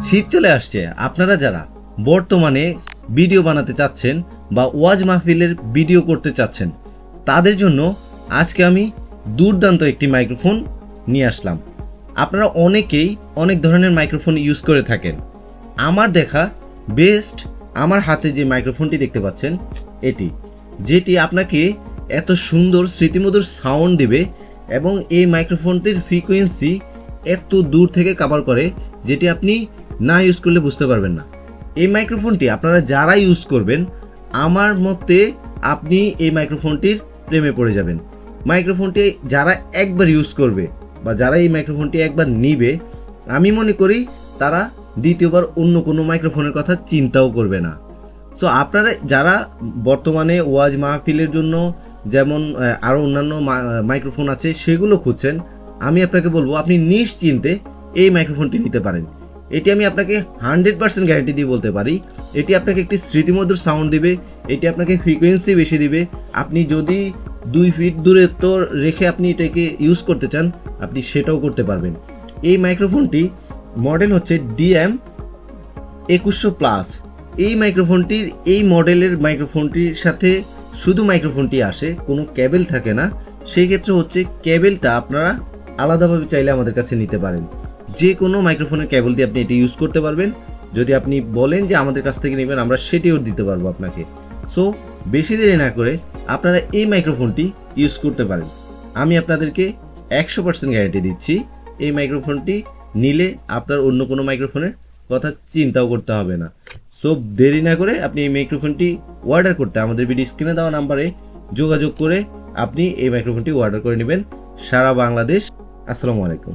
শীত চলে আসছে। আপনারা যারা বর্তমানে ভিডিও বানাতে চাচ্ছেন বা ওয়াজ মাহফিলের ভিডিও করতে চাচ্ছেন, তাদের জন্য আজকে আমি দুর্দান্ত একটি মাইক্রোফোন নিয়ে আসলাম। আপনারা অনেকেই অনেক ধরনের মাইক্রোফোন ইউজ করে থাকেন। আমার দেখা বেস্ট, আমার হাতে যে মাইক্রোফোনটি দেখতে পাচ্ছেন এটি, যেটি আপনাকে এত সুন্দর স্মৃতিমধুর সাউন্ড দিবে এবং এই মাইক্রোফোনটির ফ্রিকোয়েন্সি এত দূর থেকে কভার করে যেটি আপনি না ইউজ করলে বুঝতে পারবেন না। এই মাইক্রোফোনটি আপনারা যারা ইউজ করবেন, আমার মতে আপনি এই মাইক্রোফোনটির প্রেমে পড়ে যাবেন। মাইক্রোফোনটি যারা একবার ইউজ করবে বা যারা এই মাইক্রোফোনটি একবার নিবে, আমি মনে করি তারা দ্বিতীয়বার অন্য কোনো মাইক্রোফোনের কথা চিন্তাও করবে না। সো আপনারা যারা বর্তমানে ওয়াজ মাহফিলের জন্য যেমন আরও অন্যান্য মাইক্রোফোন আছে সেগুলো খুঁজছেন, আমি আপনাকে বলবো আপনি নিশ্চিন্তে এই মাইক্রোফোনটি নিতে পারেন। এটি আমি আপনাকে 100% গ্যারান্টি দিয়ে বলতে পারি, এটি আপনাকে একটি স্মৃতিমধুর সাউন্ড দিবে, এটি আপনাকে ফ্রিকোয়েন্সি বেশি দিবে। আপনি যদি 2 ফিট দূরে তো রেখে আপনি এটাকে ইউজ করতে চান, আপনি সেটাও করতে পারবেন। এই মাইক্রোফোনটি মডেল হচ্ছে DM2100+। এই মাইক্রোফোনটির এই মডেলের মাইক্রোফোনটির সাথে শুধু মাইক্রোফোনটি আসে, কোনো কেবল থাকে না। সেই ক্ষেত্রে হচ্ছে কেবলটা আপনারা আলাদাভাবে চাইলে আমাদের কাছে নিতে পারেন। যে কোনো মাইক্রোফোনের কেবল দিয়ে আপনি এটি ইউজ করতে পারবেন। যদি আপনি বলেন যে আমাদের কাছ থেকে নেবেন, আমরা সেটিও দিতে পারবো আপনাকে। সো বেশি দেরি না করে আপনারা এই মাইক্রোফোনটি ইউজ করতে পারেন। আমি আপনাদেরকে 100% গ্যারান্টি দিচ্ছি, এই মাইক্রোফোনটি নিলে আপনার অন্য কোনো মাইক্রোফোনের কথা চিন্তাও করতে হবে না। সো দেরি না করে আপনি এই মাইক্রোফোনটি অর্ডার করতে আমাদের ভিডিও স্ক্রিনে দেওয়া নাম্বারে যোগাযোগ করে আপনি এই মাইক্রোফোনটি অর্ডার করে নেবেন সারা বাংলাদেশ। আসসালামু আলাইকুম।